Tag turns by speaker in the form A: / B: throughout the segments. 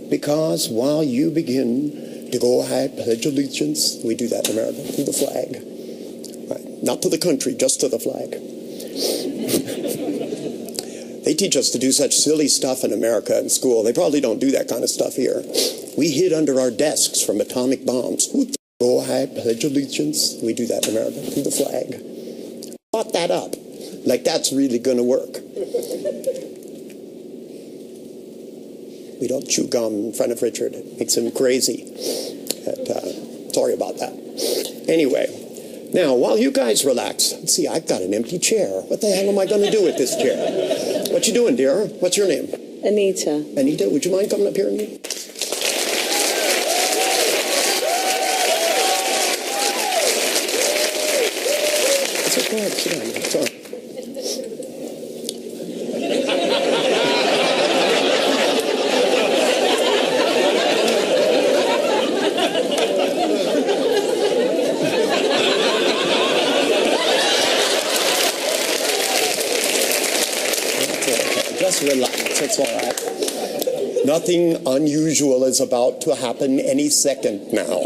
A: Because while you begin to go, I pledge allegiance, we do that in America, to the flag. Right. Not to the country, just to the flag. They teach us to do such silly stuff in America in school. They probably don't do that kind of stuff here. We hid under our desks from atomic bombs. Go, I pledge allegiance, we do that in America, to the flag. Thought that up. Like that's really going to work. We don't chew gum in front of Richard. It makes him crazy. Sorry about that. Anyway, now, while you guys relax, see, I've got an empty chair. What the hell am I going to do with this chair? What you doing, dear? What's your name?
B: Anita.
A: Anita, would you mind coming up here and me? It's okay. Sit down. It's all right. Just relax, it's all right. Nothing unusual is about to happen any second now.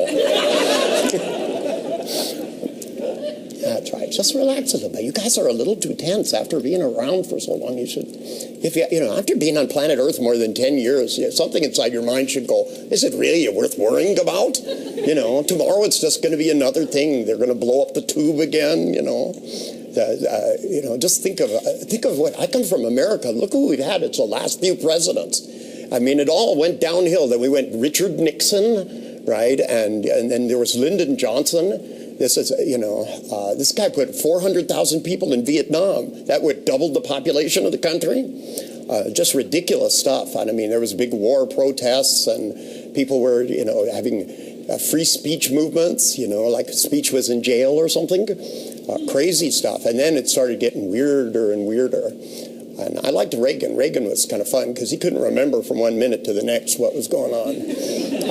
A: That's right, just relax a little bit. You guys are a little too tense after being around for so long. You should, if you know, after being on planet Earth more than 10 years, something inside your mind should go, is it really worth worrying about? You know, tomorrow it's just going to be another thing. They're going to blow up the tube again, you know. You know, just think of what I come from America. Look who we've had. It's the last few presidents. I mean, it all went downhill. Then we went Richard Nixon, right, and then there was Lyndon Johnson. This is, you know, this guy put 400,000 people in Vietnam. That would double the population of the country. Just ridiculous stuff. And I mean, there was big war protests, and people were, you know, having free speech movements. You know, like speech was in jail or something. Crazy stuff. And then it started getting weirder and weirder. And I liked Reagan. Reagan was kind of fun because he couldn't remember from one minute to the next what was going on.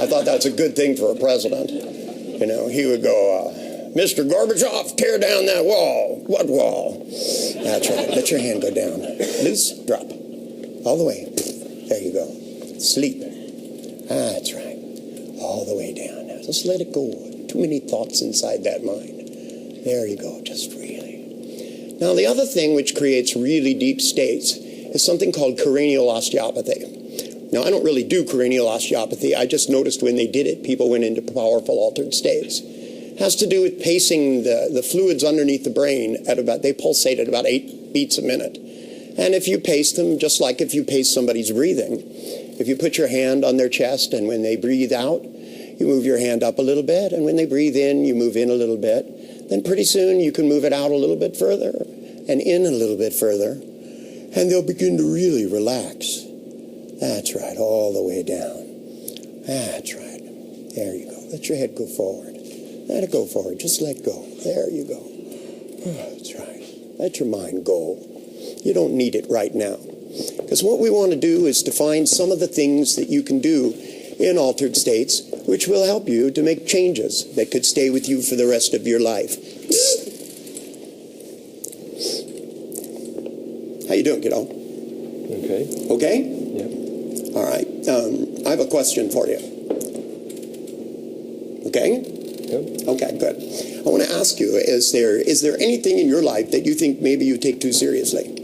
A: I thought that's a good thing for a president. You know, he would go, Mr. Gorbachev, tear down that wall. What wall? That's right. Let your hand go down. Loose, drop. All the way. There you go. Sleep. That's right. All the way down. Now just let it go. Too many thoughts inside that mind. There you go, just really. Now, the other thing which creates really deep states is something called cranial osteopathy. Now, I don't really do cranial osteopathy. I just noticed when they did it, people went into powerful altered states. It has to do with pacing the fluids underneath the brain at about, they pulsate at about 8 beats a minute. And if you pace them, just like if you pace somebody's breathing, if you put your hand on their chest and when they breathe out, you move your hand up a little bit, and when they breathe in, you move in a little bit. Then pretty soon you can move it out a little bit further and in a little bit further, and they'll begin to really relax. That's right, all the way down. That's right. There you go. Let your head go forward. Let it go forward. Just let go. There you go. That's right. Let your mind go. You don't need it right now. Because what we want to do is to find some of the things that you can do in altered states, which will help you to make changes that could stay with you for the rest of your life. How you doing, kiddo?
C: Okay.
A: Okay?
C: Yep.
A: All right. I have a question for you. Okay?
C: Yep.
A: Okay, good. I want to ask you, is there anything in your life that you think maybe you take too seriously?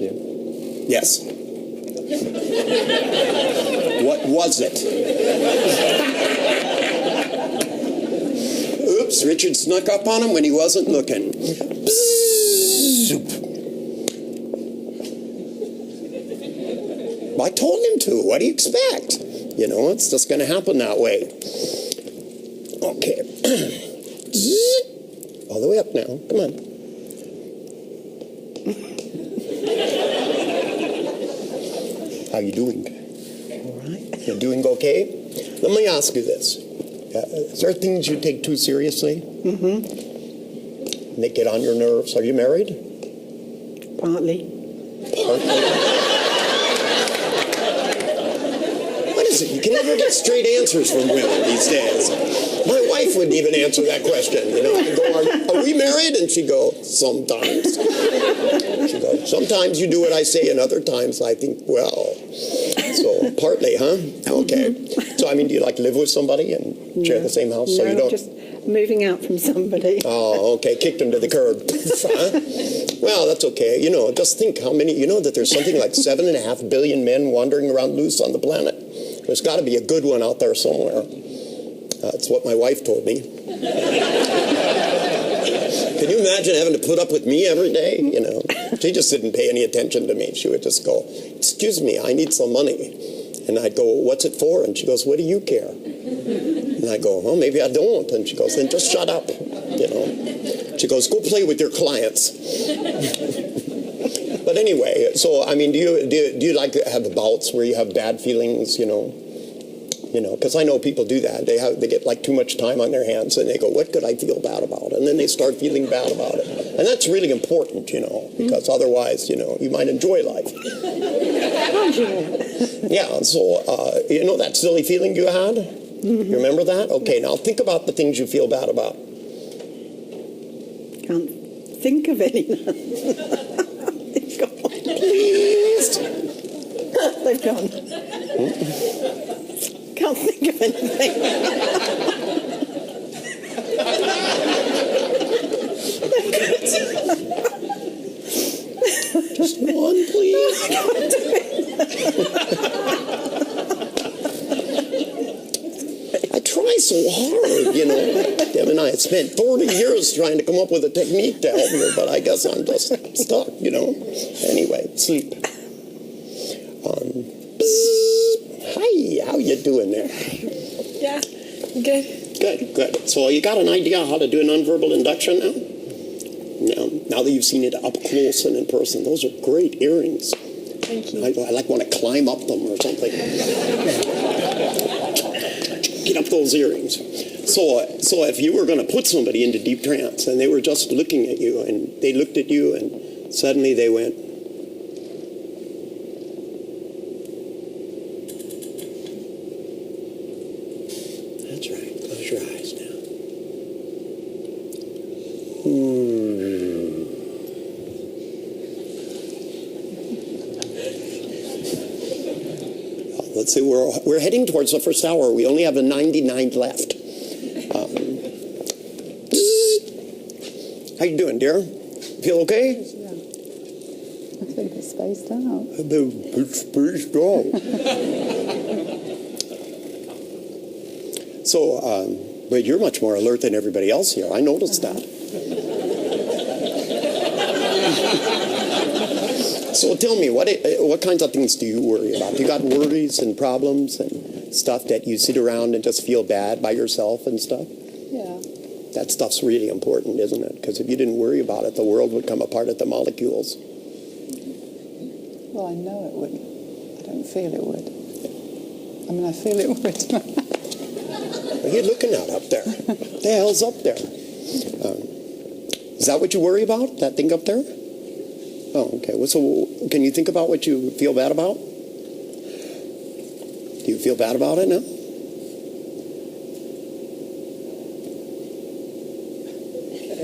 C: Yeah.
A: Yes. What was it? Oops, Richard snuck up on him when he wasn't looking. I told him to. What do you expect? You know, it's just going to happen that way. Okay. All the way up now. Come on. How you doing? All right. You're doing okay? Let me ask you this. Is there things you take too seriously?
B: Mm-hmm.
A: They get on your nerves. Are you married?
B: Partly.
A: Partly. What is it? You can never get straight answers from women these days. My wife wouldn't even answer that question. You know, I'd go, are we married? And she'd go, sometimes. She'd go, sometimes you do what I say, and other times I think, well, Partly, huh? Okay. So, I mean, do you like live with somebody and share the same house? So
B: No,
A: you don't.
B: just moving out from somebody.
A: Oh, okay. Kicked him to the curb. Huh? Well, that's okay. You know, just think how many. You know that there's something like 7.5 billion men wandering around loose on the planet. There's got to be a good one out there somewhere. That's what my wife told me. Can you imagine having to put up with me every day? You know, she just didn't pay any attention to me. She would just go, "Excuse me, I need some money." And I'd go, "What's it for?" And she goes, "What do you care?" And I go, "Well, maybe I don't." And she goes, "Then just shut up." You know, she goes, "Go play with your clients." But anyway, so I mean, do you like to have bouts where you have bad feelings? You know, because I know people do that. They get like too much time on their hands, and they go, "What could I feel bad about?" And then they start feeling bad about it, and that's really important, you know, because otherwise, you know, you might enjoy life. Yeah. So you know that silly feeling you had. You remember that? Okay. Now think about the things you feel bad about.
B: Can't think of any.
A: Please.
B: They've gone. Can't think of anything.
A: Just one, please. I try so hard, you know. Deb and I had spent 40 years trying to come up with a technique to help me, but I guess I'm just stuck, you know. Anyway, sleep. Hi, how you doing there?
D: Yeah, good.
A: Good. So you got an idea how to do an unverbal induction now? Now that you've seen it up close and in person, those are great earrings.
D: Thank you.
A: I like want to climb up them or something. Get up those earrings. So if you were going to put somebody into deep trance and they were just looking at you and they looked at you and suddenly they went, that's right, close your eyes now. Let's see, we're heading towards the first hour. We only have a 99 left. How you doing, dear? Feel okay?
D: Yeah. I think it's spaced out.
A: It's spaced out. So, but you're much more alert than everybody else here. I noticed that. So tell me, what kinds of things do you worry about? You got worries and problems and stuff that you sit around and just feel bad by yourself and stuff?
D: Yeah.
A: That stuff's really important, isn't it? Because if you didn't worry about it, the world would come apart at the molecules.
D: Well, I know it would. I don't feel it would. I mean, I feel it would.
A: What are you looking at up there? What the hell's up there? Is that what you worry about? That thing up there? Oh, okay. Well, so can you think about what you feel bad about? Do you feel bad about it now?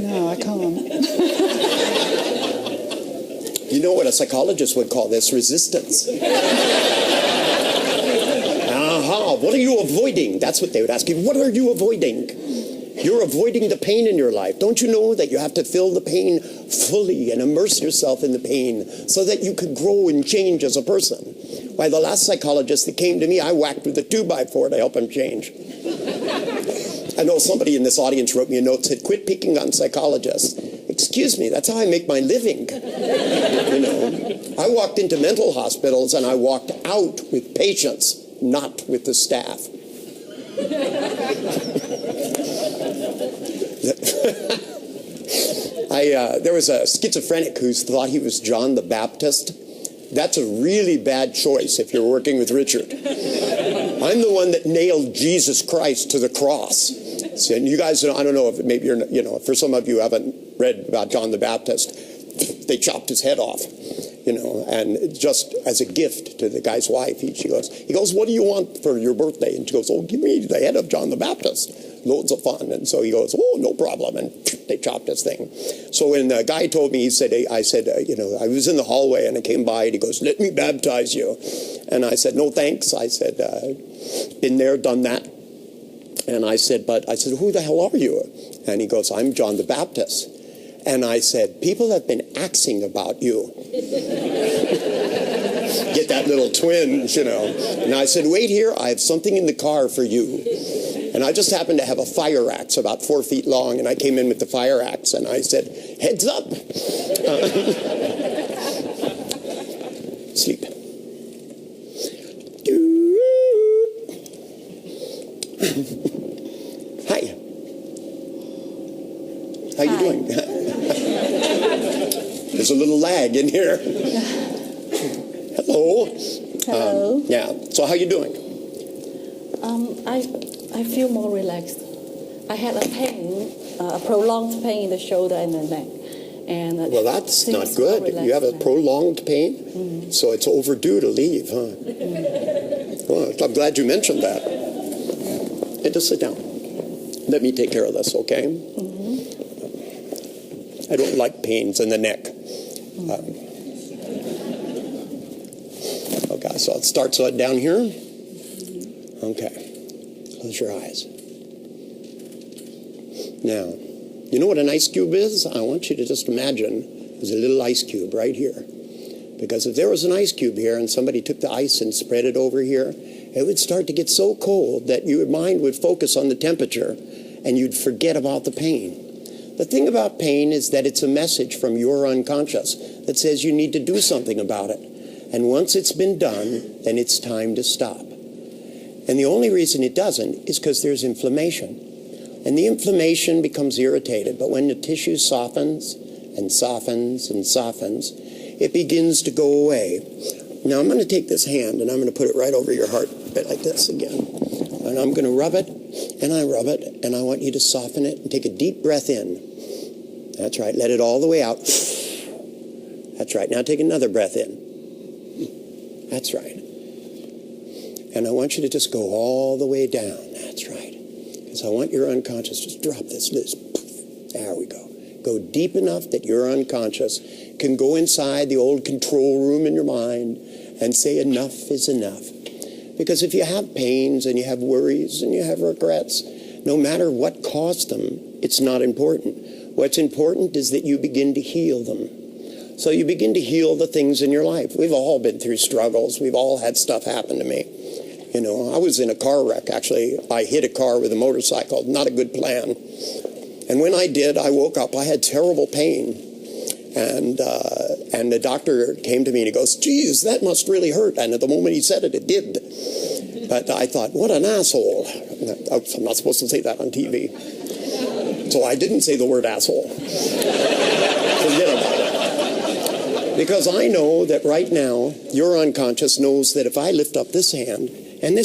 D: No, I can't.
A: You know what a psychologist would call this? Resistance. Aha, what are you avoiding? That's what they would ask you. What are you avoiding? You're avoiding the pain in your life. Don't you know that you have to feel the pain fully and immerse yourself in the pain so that you could grow and change as a person? Why, the last psychologist that came to me, I whacked with a 2x4 to help him change. I know somebody in this audience wrote me a note, said, "Quit picking on psychologists." Excuse me, that's how I make my living. You know, I walked into mental hospitals and I walked out with patients, not with the staff. There was a schizophrenic who thought he was John the Baptist. That's a really bad choice if you're working with Richard. I'm the one that nailed Jesus Christ to the cross. So, and you guys, I don't know if maybe you're, you know, for some of you who haven't read about John the Baptist, they chopped his head off. you know, and just as a gift to the guy's wife, he goes, what do you want for your birthday? And she goes, oh, give me the head of John the Baptist. Loads of fun. And so he goes, oh, no problem. And they chopped his thing. So when the guy told me, I said, you know, I was in the hallway and I came by and he goes, let me baptize you. And I said, no, thanks. I said, been there, done that. And I said, who the hell are you? And he goes, I'm John the Baptist. And I said, people have been axing about you. Get that little twinge, you know. And I said, wait here, I have something in the car for you. And I just happened to have a fire axe about 4 feet long, and I came in with the fire axe, and I said, heads up. Sleep. Hi. How you doing? There's a little lag in here. Hello.
E: Hello.
A: Yeah. So how you doing?
E: I feel more relaxed. I had a pain, a prolonged pain in the shoulder and the neck. And
A: well, that's not good. You have a prolonged pain, so it's overdue to leave, huh? Well, I'm glad you mentioned that. Hey, just sit down. Let me take care of this, okay? I don't like pains in the neck. Okay, so it starts down here. Okay. Close your eyes. Now, you know what an ice cube is? I want you to just imagine there's a little ice cube right here. Because if there was an ice cube here and somebody took the ice and spread it over here, it would start to get so cold that your mind would focus on the temperature and you'd forget about the pain. The thing about pain is that it's a message from your unconscious that says you need to do something about it. And once it's been done, then it's time to stop. And the only reason it doesn't is because there's inflammation. And the inflammation becomes irritated. But when the tissue softens and softens and softens, it begins to go away. Now I'm going to take this hand and I'm going to put it right over your heart, a bit like this again. And I'm going to rub it, and I rub it, and I want you to soften it and take a deep breath in. That's right. Let it all the way out. That's right. Now take another breath in. That's right. And I want you to just go all the way down. That's right. Because I want your unconscious, just drop this loose. There we go. Go deep enough that your unconscious can go inside the old control room in your mind and say enough is enough. Because if you have pains and you have worries and you have regrets, no matter what caused them, it's not important. What's important is that you begin to heal them. So you begin to heal the things in your life. We've all been through struggles. We've all had stuff happen to me. You know, I was in a car wreck. Actually, I hit a car with a motorcycle. Not a good plan. And when I did, I woke up. I had terrible pain. And the doctor came to me and he goes, geez, that must really hurt. And at the moment he said it, it did. But I thought, what an asshole. I'm not supposed to say that on TV. So I didn't say the word asshole. Forget about it. Because I know that right now, your unconscious knows that if I lift up this hand, and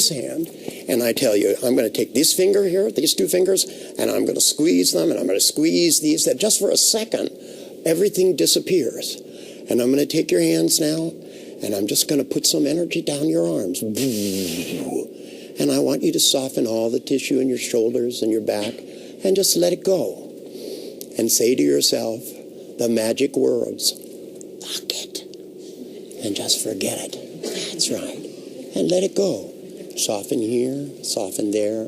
A: I tell you, I'm going to take this finger here, these two fingers, and I'm going to squeeze them, and I'm going to squeeze these, that just for a second, everything disappears. And I'm going to take your hands now, and I'm just going to put some energy down your arms. And I want you to soften all the tissue in your shoulders and your back, and just let it go. And say to yourself the magic words, fuck it. And just forget it. That's right. And let it go. Soften here, soften there,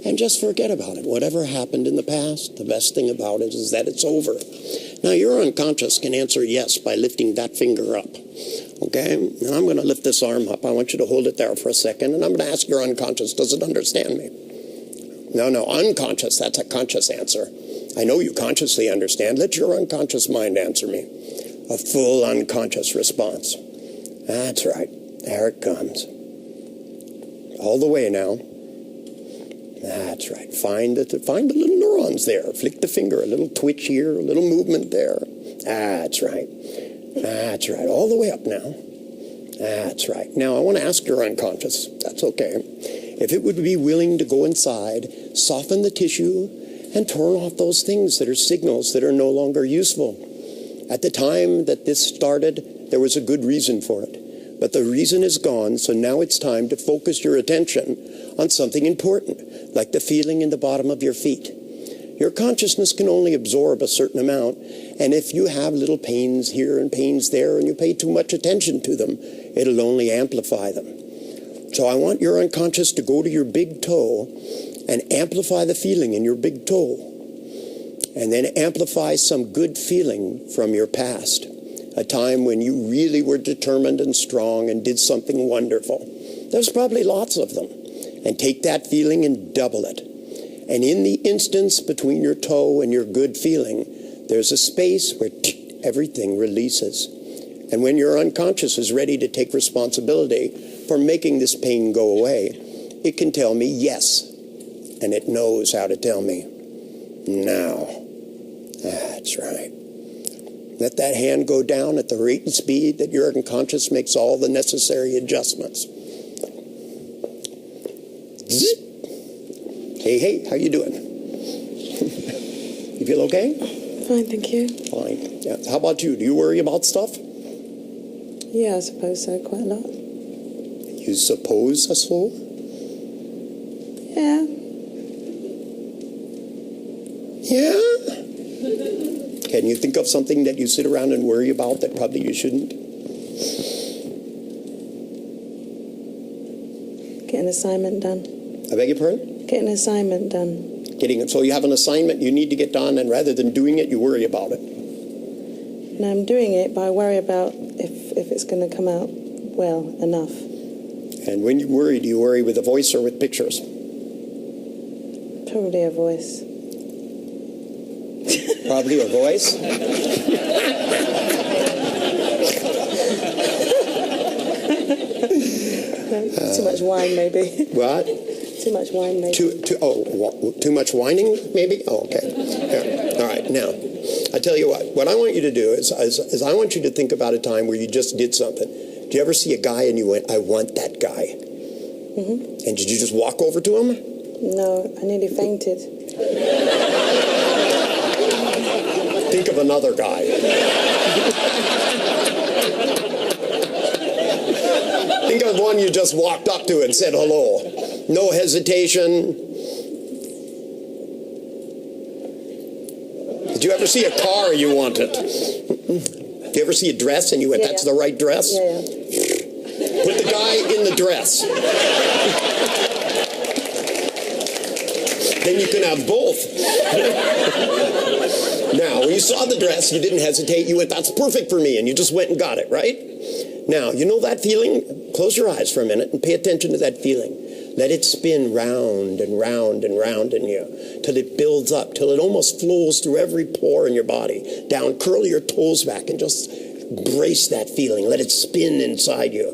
A: and just forget about it. Whatever happened in the past, the best thing about it is that it's over. Now, your unconscious can answer yes by lifting that finger up. Okay? And I'm going to lift this arm up. I want you to hold it there for a second, and I'm going to ask your unconscious, does it understand me? No, unconscious, that's a conscious answer. I know you consciously understand. Let your unconscious mind answer me. A full unconscious response. That's right. There it comes. All the way now. That's right. Find the little neurons there. Flick the finger. A little twitch here. A little movement there. That's right. That's right. All the way up now. That's right. Now I want to ask your unconscious. That's okay. If it would be willing to go inside, soften the tissue, and turn off those things that are signals that are no longer useful. At the time that this started, There was a good reason for it. But the reason is gone, so now it's time to focus your attention on something important, like the feeling in the bottom of your feet. Your consciousness can only absorb a certain amount, and if you have little pains here and pains there and you pay too much attention to them, it'll only amplify them. So I want your unconscious to go to your big toe and amplify the feeling in your big toe, and then amplify some good feeling from your past, a time when you really were determined and strong and did something wonderful. There's probably lots of them. And take that feeling and double it. And in the instance between your toe and your good feeling, there's a space where everything releases. And when your unconscious is ready to take responsibility for making this pain go away, it can tell me yes. And it knows how to tell me now. That's right. Let that hand go down at the rate and speed that your unconscious makes all the necessary adjustments. Hey, how you doing? You feel okay?
B: Fine, thank you.
A: Fine. Yeah. How about you? Do you worry about stuff?
B: Yeah, I suppose so, quite a lot.
A: You suppose so?
B: Yeah.
A: Yeah? Can you think of something that you sit around and worry about that probably you shouldn't?
B: Get an assignment done.
A: I beg your pardon?
B: Get an assignment done.
A: So you have an assignment you need to get done, and rather than doing it, you worry about it.
B: And I'm doing it, but I worry about if it's going to come out well enough.
A: And when you worry, do you worry with a voice or with pictures?
B: Probably a voice.
A: Probably a voice?
B: Too much wine, maybe.
A: What?
B: Too much wine, maybe.
A: Too much whining, maybe? Oh, okay. Yeah. All right, now, I tell you what I want you to do is I want you to think about a time where you just did something. Did you ever see a guy and you went, I want that guy?
B: Mm-hmm.
A: And did you just walk over to him?
B: No, I nearly fainted.
A: Think of another guy. Think of one you just walked up to and said hello. No hesitation. Did you ever see a car you wanted? Did you ever see a dress and you went, that's the right dress?
B: Yeah.
A: Put the guy in the dress. Then you can have both. Now, when you saw the dress, you didn't hesitate. You went, that's perfect for me. And you just went and got it, right? Now, you know that feeling? Close your eyes for a minute and pay attention to that feeling. Let it spin round and round and round in you till it builds up, till it almost flows through every pore in your body. Down, curl your toes back and just brace that feeling. Let it spin inside you.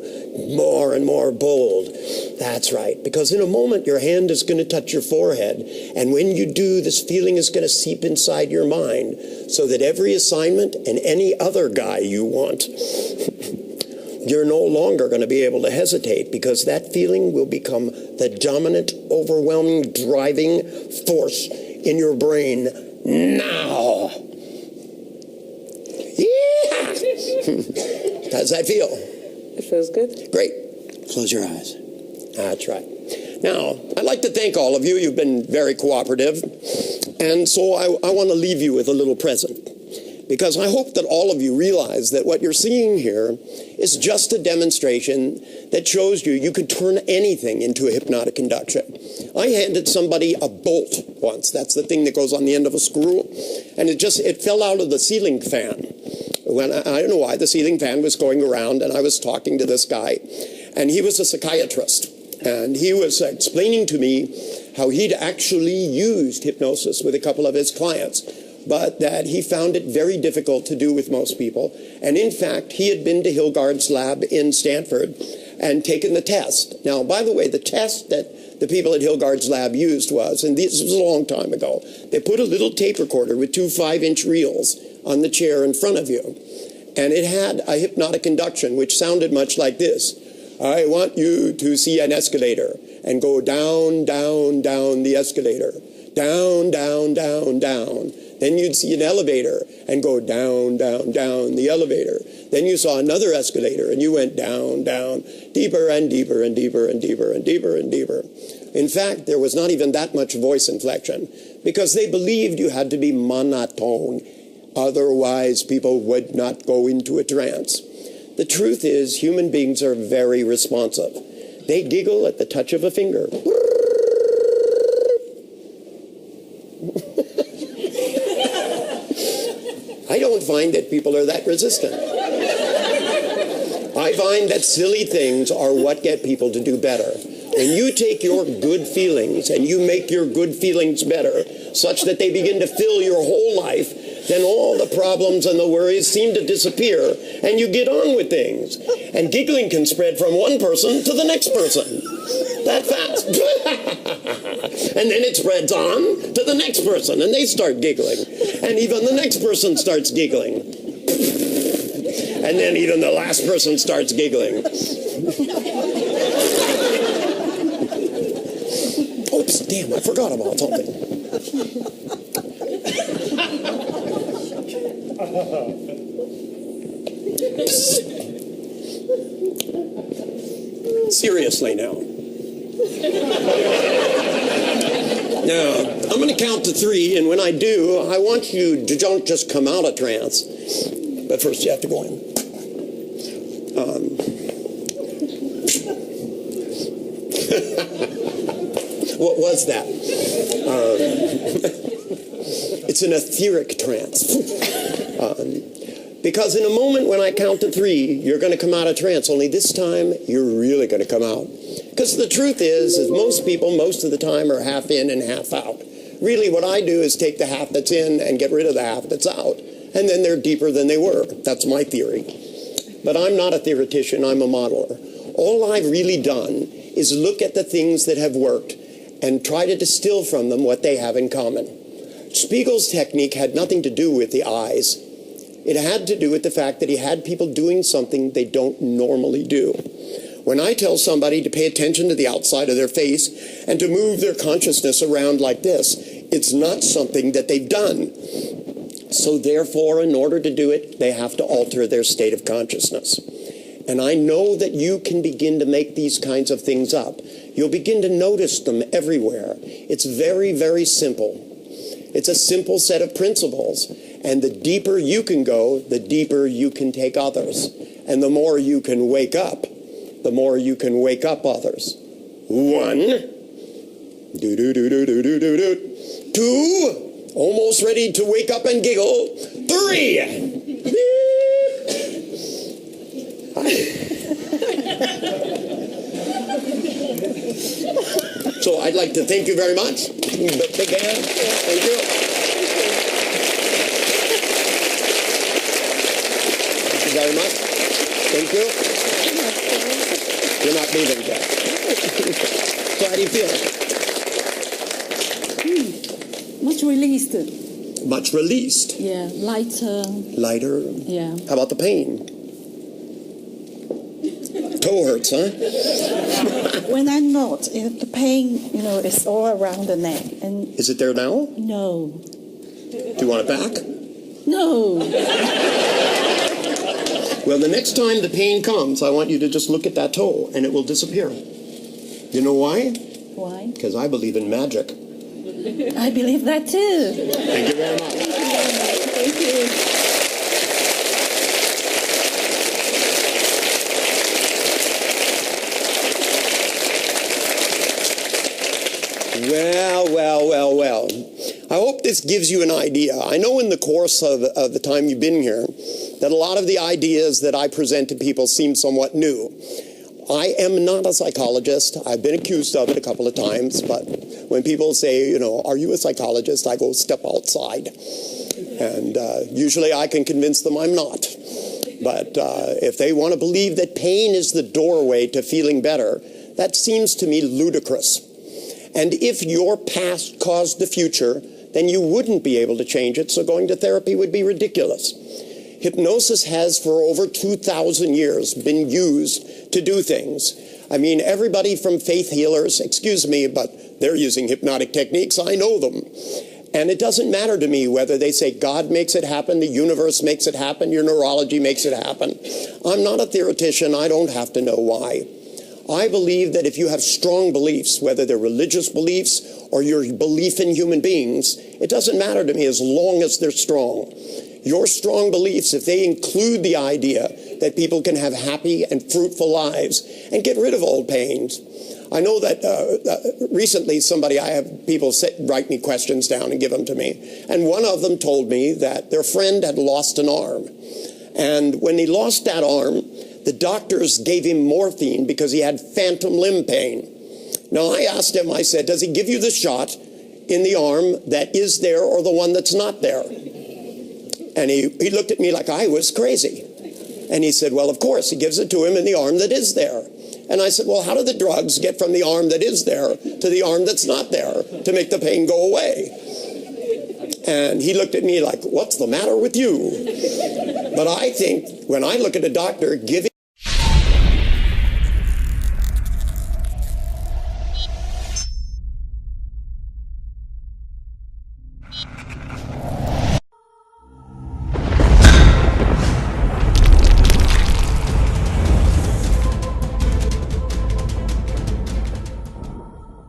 A: More and more bold. That's right. Because in a moment, your hand is going to touch your forehead. And when you do, this feeling is going to seep inside your mind so that every assignment and any other guy you want, you're no longer going to be able to hesitate, because that feeling will become the dominant, overwhelming, driving force in your brain now. Yeah! How's that feel?
B: It feels good.
A: Great. Close your eyes. That's right. Now, I'd like to thank all of you. You've been very cooperative. And so I want to leave you with a little present, because I hope that all of you realize that what you're seeing here is just a demonstration that shows you can turn anything into a hypnotic induction. I handed somebody a bolt once. That's the thing that goes on the end of a screw. And it fell out of the ceiling fan. When I don't know why the ceiling fan was going around, and I was talking to this guy, and he was a psychiatrist. And he was explaining to me how he'd actually used hypnosis with a couple of his clients, but that he found it very difficult to do with most people. And in fact, he had been to Hilgard's lab in Stanford and taken the test. Now, by the way, the test that the people at Hilgard's lab used was, and this was a long time ago, they put a little tape recorder with 2 5-inch reels on the chair in front of you. And it had a hypnotic induction, which sounded much like this. I want you to see an escalator and go down, down, down the escalator. Down, down, down, down. Then you'd see an elevator and go down, down, down the elevator. Then you saw another escalator and you went down, down, deeper and deeper and deeper and deeper and deeper and deeper. In fact, there was not even that much voice inflection because they believed you had to be monotone. Otherwise, people would not go into a trance. The truth is, human beings are very responsive. They giggle at the touch of a finger. I don't find that people are that resistant. I find that silly things are what get people to do better. When you take your good feelings and you make your good feelings better, such that they begin to fill your whole life, then all the problems and the worries seem to disappear, and you get on with things. And giggling can spread from one person to the next person. That fast. And then it spreads on to the next person, and they start giggling. And even the next person starts giggling. And then even the last person starts giggling. Oops, damn, I forgot about something. Seriously now. Now, I'm going to count to 3, and when I do, I want you to don't just come out of trance, but first you have to go in. What was that? It's an etheric trance. Because in a moment when I count to 3, you're going to come out of trance, only this time you're really going to come out. Because the truth is most people, most of the time, are half in and half out. Really, what I do is take the half that's in and get rid of the half that's out. And then they're deeper than they were. That's my theory. But I'm not a theoretician, I'm a modeler. All I've really done is look at the things that have worked and try to distill from them what they have in common. Spiegel's technique had nothing to do with the eyes. It had to do with the fact that he had people doing something they don't normally do. When I tell somebody to pay attention to the outside of their face and to move their consciousness around like this, it's not something that they've done. So therefore, in order to do it, they have to alter their state of consciousness. And I know that you can begin to make these kinds of things up. You'll begin to notice them everywhere. It's very, very simple. It's a simple set of principles. And the deeper you can go, the deeper you can take others. And the more you can wake up, the more you can wake up others. 1, do-do-do-do-do-do-do-do. 2, almost ready to wake up and giggle. 3. So I'd like to thank you very much. Big hand. Thank you. Thank you very much. Thank you. You're not leaving yet. So how do you feel?
E: Much released.
A: Much released.
E: Yeah, lighter.
A: Lighter.
E: Yeah.
A: How about the pain? Toe hurts, huh?
E: When I'm not, the pain, is all around the neck. And
A: Is it there now?
E: no,
A: Do you want it back?
E: no.
A: Well, the next time the pain comes, I want you to just look at that toe, and it will disappear. You know why?
E: Why?
A: Because I believe in magic.
E: I believe that too.
A: Thank you very much.
E: Thank you.
A: Well. I hope this gives you an idea. I know in the course of the time you've been here that a lot of the ideas that I present to people seem somewhat new. I am not a psychologist. I've been accused of it a couple of times, but when people say, are you a psychologist? I go, step outside. And usually I can convince them I'm not. But if they want to believe that pain is the doorway to feeling better, that seems to me ludicrous. And if your past caused the future, then you wouldn't be able to change it, so going to therapy would be ridiculous. Hypnosis has for over 2,000 years been used to do things. I mean, everybody from faith healers, excuse me, but they're using hypnotic techniques, I know them. And it doesn't matter to me whether they say God makes it happen, the universe makes it happen, your neurology makes it happen. I'm not a theoretician. I don't have to know why. I believe that if you have strong beliefs, whether they're religious beliefs or your belief in human beings, it doesn't matter to me as long as they're strong. Your strong beliefs, if they include the idea that people can have happy and fruitful lives and get rid of old pains. I know that recently I have people write me questions down and give them to me. And one of them told me that their friend had lost an arm. And when he lost that arm, the doctors gave him morphine because he had phantom limb pain. Now I asked him, I said, does he give you the shot in the arm that is there or the one that's not there? And he looked at me like I was crazy. And he said, well, of course, he gives it to him in the arm that is there. And I said, well, how do the drugs get from the arm that is there to the arm that's not there to make the pain go away? And he looked at me like, what's the matter with you? But I think when I look at a doctor giving